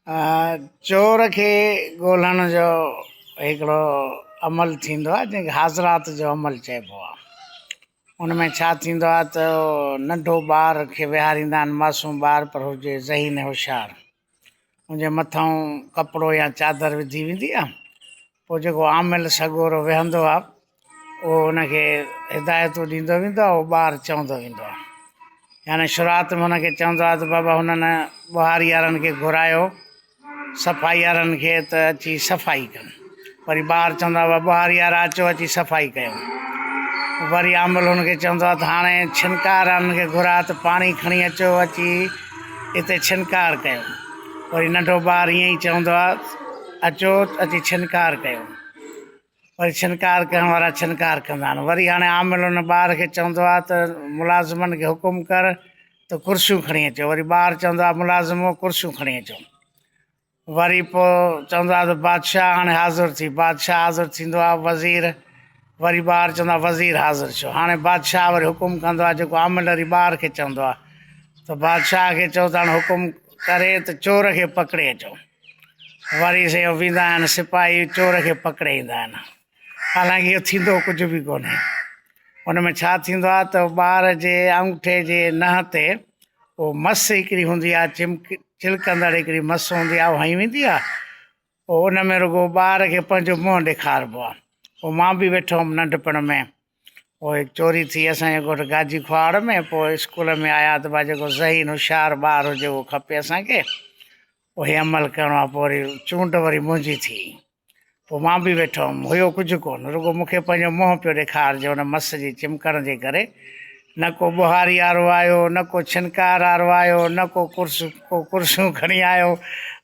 चोर खे ॻोल्हण जो हिकिड़ो अमल थींदो आहे जंहिंखे हाज़रात जो अमल चइबो आहे। उनमें छा थींदो आहे त नंढो ॿार खे विहारींदा आहिनि, मासूम ॿार पर हुजे ज़हीन होशियारु, उनजे मथां कपिड़ो या चादर विधी वेंदी आहे। पोइ जेको आमिल सॻोरो वेहंदो आहे उहो उनखे हिदायतूं ॾींदो वेंदो आहे, उहो ॿारु चवंदो वेंदो आहे। यानी शुरूआति में हुनखे चवंदो आहे त बाबा हुननि ॿुहारी वारनि खे घुरायो, सफ़ाई वारनि खे त अची सफ़ाई कनि। वरी ॿारु चवंदो आहे ॿुहारी वारा अचो अची सफ़ाई कयो। वरी आमिल हुनखे चवंदो आहे त हाणे छिनकार वारनि खे घुरा त पाणी खणी अचो अची हिते छिनकार कयो। वरी नंढो ॿारु ईअं ई चवंदो आहे अचो अची छिनकार कयो। वरी छिनकार करण वारा छिनकार कंदा आहिनि। वरी हाणे आमिल हुन ॿार खे चवंदो आहे त मुलाज़िमनि खे हुकुम कर त कुर्सियूं खणी अचो। वरी ॿारु चवंदो आहे मुलाज़िमो कुर्सियूं खणी अचो। वरी पोइ चवंदो आहे त बादशाह हाणे हाज़िर थी, बादशाह हाज़िर थींदो आहे, वज़ीर। वरी ॿारु चवंदो आहे वज़ीर हाज़िर छो। हाणे बादशाह वरी हुकुम कंदो आहे, जेको आमिल वरी ॿार खे चवंदो आहे त बादशाह खे चओ त हाणे हुकुम करे त चोर खे पकिड़े अचो। वरी से वेंदा आहिनि सिपाही, चोर खे पकिड़े ईंदा आहिनि। हालांकि इहो थींदो कुझु बि कोन्हे। हुन में छा थींदो आहे त ॿार जे अंगूठे जे नह ते उहो मस हिकिड़ी हूंदी आहे, चिलकंदड़ हिकिड़ी मस हूंदी आहे, उहा हई वेंदी आहे। पोइ उन में रुॻो ॿार खे पंहिंजो मुंहुं ॾेखारिबो आहे। पोइ मां बि वेठो हुअमि नंढपण में, पोइ चोरी थी असांजे घोट गाजी खुआड़ में। पोइ स्कूल में आया त भाई जेको ज़हीन होशियारु ॿारु हुजे उहो खपे असांखे, उहे अमल करिणो आहे। पोइ वरी चूंड वरी मुंहिंजी थी। पोइ मां बि वेठो हुअमि, हुयो कुझु कोन, रुॻो मूंखे पंहिंजो मुंहुं पियो ॾेखारिजे हुन मस जी चिमकण जे करे। न को ॿुहारी वारो आयो, न को छिनकार वारो आयो, न को कुर्सियूं खणी आयो,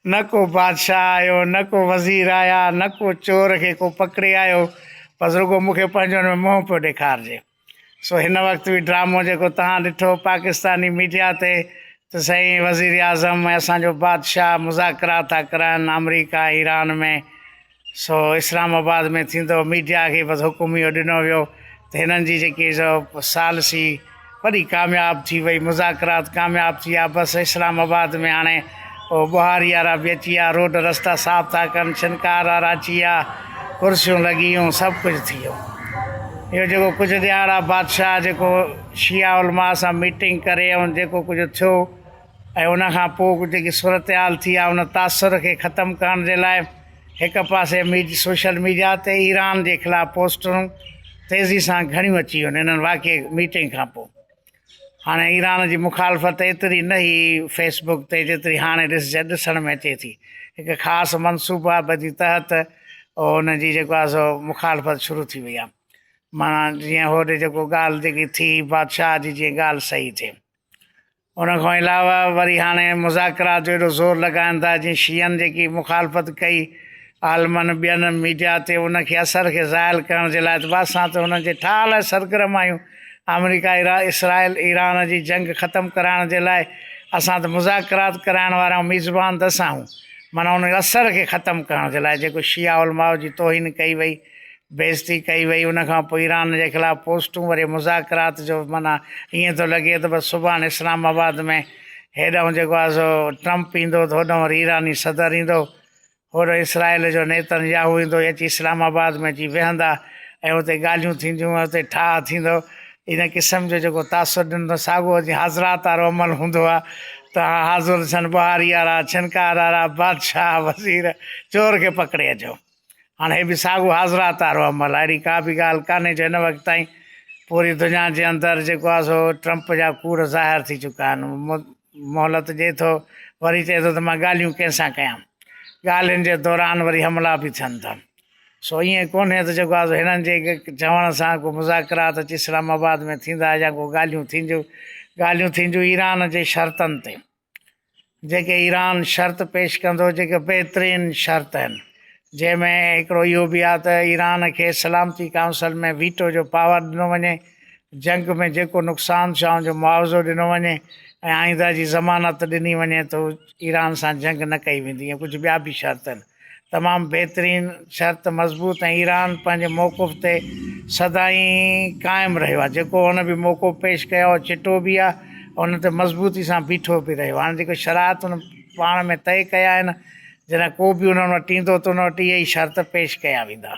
न को बादशाह आयो, न को वज़ीर आया, न को चोर खे को पकिड़े आयो। बसि रुॻो मूंखे पंहिंजो हुन में मुंहुं पियो ॾेखारिजे। सो हिन वक़्तु बि ड्रामो जेको तव्हां ॾिठो पाकिस्तानी मीडिया ते त साईं वज़ीर आज़म ऐं असांजो बादशाह मुज़ाकरा था करनि अमरीका ईरान में। सो इस्लामाबाद में थींदो, मीडिया खे बसि हुकुम इहो ॾिनो वियो त हिननि जी जेकी सालसी वॾी कामयाबु थी वई, मुज़ाकरात कामयाबु थी विया। बसि इस्लामाबाद में हाणे उहो ॿुहारी वारा बि अची विया, रोड रस्ता साफ़ था कनि, छिनकार वारा अची विया, कुर्सियूं लॻी वियूं, सभु कुझु थी वियो। इहो जेको कुझु ॾियारा बादशाह जेको शिया उलमा सां मीटिंग करे ऐं जेको कुझु थियो ऐं उनखां पोइ जेकी सूरत हाल थी आहे, उन तासुर खे ख़तमु करण जे लाइ हिकु पासे सोशल मीडिया ते ईरान जे ख़िलाफ़ु पोस्टरूं तेज़ी सां घणियूं अची वियूं हिननि वाक़े मीटिंग खां पोइ। हाणे ईरान जी मुखालफ़त एतिरी न हुई फेसबुक ते जेतिरी हाणे ॾिसण में अचे थी। हिकु ख़ासि मनसूबा जे तहत हुनजी जेको आहे सो मुखालफ़त शुरू थी वई आहे। माना जीअं होॾे जेको ॻाल्हि जेकी थी बादशाह जी, जीअं ॻाल्हि सही थिए। उनखां अलावा वरी हाणे मुज़ाकरा जो एॾो ज़ोर लॻाइनि था, जीअं शीयनि जेकी मुखालफ़त कई आलमनि ॿियनि मीडिया ते, उनखे असर खे ज़ाइल करण जे लाइ त असां त हुननि जे ठाल सरगर्म आहियूं। अमरीका इसराइल ईरान जी जंग ख़तमु कराइण जे लाइ असां त मुज़ाकरात कराइण वारा मेज़बान त असां आहियूं। माना उन असर खे ख़तमु करण जे लाइ जेको शिया उलमाओ जी तौहीन कई वई, बेइज़ती कई वई, उनखां पोइ ईरान जे ख़िलाफ़ु पोस्टूं, वरी मुज़ाकरात जो माना ईअं थो लॻे त बसि सुभाणे इस्लामाबाद में हेॾां जेको आहे सो ट्रम्प ईंदो त होॾां वरी ईरानी सदर ईंदो, होॾो इसराइल जो नेतन्याहू ईंदो, अची इस्लामाबाद में अची वेहंदा ऐं हुते ॻाल्हियूं थींदियूं, हुते ठाह थींदो। इन क़िस्म जो जेको तासुर ॾिनो साॻियो जीअं हाज़रात वारो अमल हूंदो आहे त हाज़ुर थियनि ॿुहारी वारा, छिनकार वारा, बादशाह, वज़ीर, चोर खे पकिड़े अचो। हाणे हे बि साॻियो हाज़रात वारो अमल आहे। अहिड़ी का बि ॻाल्हि कान्हे जो हिन वक़्तु ताईं पूरी दुनिया जे अंदरि जेको आहे सो ट्रम्प जा कूड़ ज़ाहिर थी चुका आहिनि। मोहलत ॾिए थो, वरी चए थो त मां ॻाल्हियूं कंहिंसां कयां, ॻाल्हियुनि जे दौरान वरी हमला बि थियनि था। सो ईअं कोन्हे त जेको आहे हिननि जे चवण सां को मुज़ाकरात अची इस्लामाबाद में थींदा या को ॻाल्हियूं थींदियूं ईरान जे शर्तनि ते। जेके ईरान शर्त पेश कंदो, जेके बहितरीनु शर्त आहिनि, जंहिंमें हिकिड़ो इहो बि आहे त ईरान खे सलामती काउंसिल में वीटो जो पावर ॾिनो वञे, जंग में जेको नुक़सानु थियो जो मुआवज़ो ॾिनो वञे ऐं आईंदा जी ज़मानत ॾिनी वञे त ईरान सां जंग न कई वेंदी। ऐं कुझु ॿिया बि शर्त आहिनि, तमामु बहितरीनु शर्त, मज़बूत। ऐं ईरान पंहिंजे मौक़ुफ़ ते सदाईं क़ाइमु रहियो आहे। जेको हुन बि मौक़ो पेश कयो चिटो बि आहे, हुन ते मज़बूती सां बीठो बि रहियो। हाणे जेको शराइत हुन पाण में तय कया आहिनि। जॾहिं को बि उन्हनि वटि ईंदो त उन वटि इहे ई शर्त पेश कया वेंदा।